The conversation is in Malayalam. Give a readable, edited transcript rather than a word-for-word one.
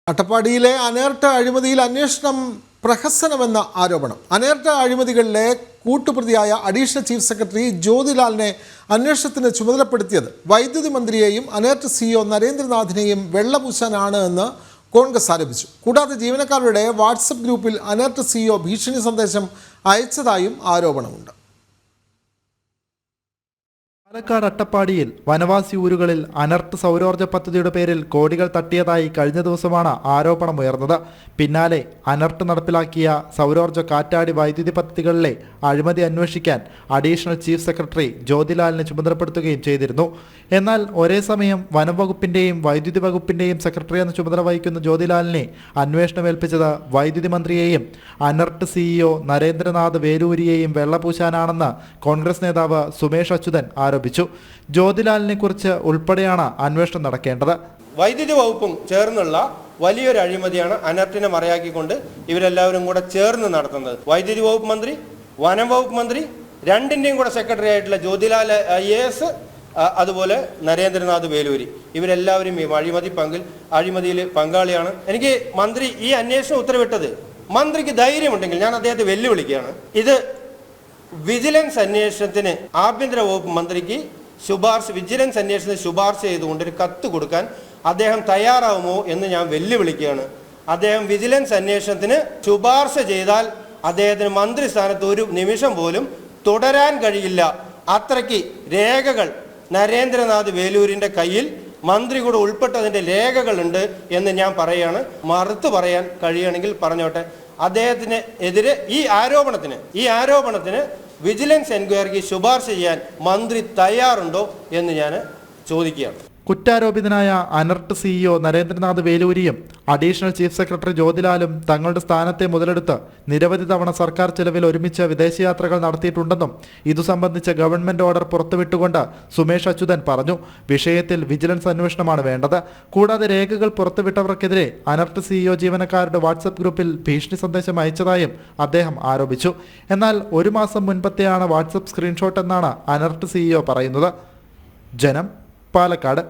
അട്ടപ്പാടിയിലെ അനേർട്ട് അഴിമതിയിൽ അന്വേഷണം പ്രഹസനമെന്ന ആരോപണം. അനേർട്ട് അഴിമതികളിലെ കൂട്ടുപ്രതിയായ അഡീഷണൽ ചീഫ് സെക്രട്ടറി ജ്യോതിലാലിനെ അന്വേഷണത്തിന് ചുമതലപ്പെടുത്തിയത് വൈദ്യുതി മന്ത്രിയെയും അനേർട്ട് സിഇഒ നരേന്ദ്രനാഥിനെയും വെള്ളപൂശാനാണ് എന്ന് കോൺഗ്രസ് ആരോപിച്ചു. കൂടാതെ ജീവനക്കാരുടെ വാട്സപ്പ് ഗ്രൂപ്പിൽ അനേർട്ട് സിഇഒ ഭീഷണി സന്ദേശം അയച്ചതായും ആരോപണമുണ്ട്. പാലക്കാട് അട്ടപ്പാടിയിൽ വനവാസി ഊരുകളിൽ അനർട്ട് സൗരോർജ്ജ പദ്ധതിയുടെ പേരിൽ കോടികൾ തട്ടിയതായി കഴിഞ്ഞ ദിവസമാണ് ആരോപണമുയർന്നത്. പിന്നാലെ അനർട്ട് നടപ്പിലാക്കിയ സൗരോർജ്ജ കാറ്റാടി വൈദ്യുതി പദ്ധതികളിലെ അഴിമതി അന്വേഷിക്കാൻ അഡീഷണൽ ചീഫ് സെക്രട്ടറി ജ്യോതിലാലിനെ ചുമതലപ്പെടുത്തുകയും ചെയ്തിരുന്നു. എന്നാൽ ഒരേ സമയം വനം വകുപ്പിന്റെയും വൈദ്യുതി വകുപ്പിന്റെയും സെക്രട്ടറി എന്ന ചുമതല വഹിക്കുന്ന ജ്യോതിലാലിനെ അന്വേഷണം ഏൽപ്പിച്ചത് വൈദ്യുതി മന്ത്രിയെയും അനർട്ട് സിഇഒ നരേന്ദ്രനാഥ് വേലൂരിയെയും വെള്ളപൂശാനാണെന്ന് കോൺഗ്രസ് നേതാവ് സുമേഷ് അച്യുതൻ ആരോപിച്ചു. ജ്യോതിലാലിനെ കുറിച്ച് ഉൾപ്പെടെയാണ് അന്വേഷണം നടക്കേണ്ടത്. വൈദ്യുതി വകുപ്പും ചേർന്നുള്ള വലിയൊരു അഴിമതിയാണ് അനർട്ടിനെ മറയാക്കിക്കൊണ്ട് ഇവരെല്ലാവരും കൂടെ ചേർന്ന് നടത്തുന്നത്. വൈദ്യുതി വകുപ്പ് മന്ത്രി, വനം വകുപ്പ് മന്ത്രി, രണ്ടിന്റെയും കൂടെ സെക്രട്ടറി ആയിട്ടുള്ള ജ്യോതിലാൽ IAS, അതുപോലെ നരേന്ദ്രനാഥ് വേലൂരി, ഇവരെല്ലാവരും ഈ അഴിമതിയിൽ പങ്കാളിയാണ്. എനിക്ക് മന്ത്രി ഈ അന്വേഷണം ഉത്തരവിട്ടത് മന്ത്രിക്ക് ധൈര്യമുണ്ടെങ്കിൽ ഞാൻ അദ്ദേഹത്തെ വെല്ലുവിളിക്കുകയാണ്. ഇത് വിജിലൻസ് അന്വേഷണത്തിന് ആഭ്യന്തര വകുപ്പ് മന്ത്രിക്ക് വിജിലൻസ് അന്വേഷണത്തിന് ശുപാർശ ചെയ്തുകൊണ്ട് ഒരു കത്ത് കൊടുക്കാൻ അദ്ദേഹം തയ്യാറാവുമോ എന്ന് ഞാൻ വെല്ലുവിളിക്കുകയാണ്. അദ്ദേഹം വിജിലൻസ് അന്വേഷണത്തിന് ശുപാർശ ചെയ്താൽ അദ്ദേഹത്തിന് മന്ത്രിസ്ഥാനത്ത് ഒരു നിമിഷം പോലും തുടരാൻ കഴിയില്ല. അത്രയ്ക്ക് രേഖകൾ നരേന്ദ്രനാഥ് വേലൂരിന്റെ കയ്യിൽ മന്ത്രി കൂടെ ഉൾപ്പെട്ടതിന്റെ രേഖകളുണ്ട് എന്ന് ഞാൻ പറയുകയാണ്. മറുത്തു പറയാൻ കഴിയുകയാണെങ്കിൽ പറഞ്ഞോട്ടെ. അദ്ദേഹത്തിന് എതിരെ ഈ ആരോപണത്തിന് വിജിലൻസ് എൻക്വയറിക്ക് ശുപാർശ ചെയ്യാൻ മന്ത്രി തയ്യാറുണ്ടോ എന്ന് ഞാൻ ചോദിക്കുകയാണ്. കുറ്റാരോപിതനായ അനർട്ട് സിഇഒ നരേന്ദ്രനാഥ് വേലൂരിയും അഡീഷണൽ ചീഫ് സെക്രട്ടറി ജ്യോതിലാലും തങ്ങളുടെ സ്ഥാനത്തെ മുതലെടുത്ത് നിരവധി തവണ സർക്കാർ ചെലവിൽ ഒരുമിച്ച് വിദേശയാത്രകൾ നടത്തിയിട്ടുണ്ടെന്നും ഇതു സംബന്ധിച്ച ഗവൺമെന്റ് ഓർഡർ പുറത്തുവിട്ടുകൊണ്ട് സുമേഷ് അച്യുതൻ പറഞ്ഞു. വിഷയത്തിൽ വിജിലൻസ് അന്വേഷണമാണ് വേണ്ടത്. കൂടാതെ രേഖകൾ പുറത്തുവിട്ടവർക്കെതിരെ അനർട്ട് സിഇഒ ജീവനക്കാരുടെ വാട്സപ്പ് ഗ്രൂപ്പിൽ ഭീഷണി സന്ദേശം അയച്ചതായും അദ്ദേഹം ആരോപിച്ചു. എന്നാൽ ഒരു മാസം മുൻപത്തെയാണ് വാട്സപ്പ് സ്ക്രീൻഷോട്ട് എന്നാണ് അനർട്ട് സിഇഒ പറയുന്നത്. ജനം, പാലക്കാട്.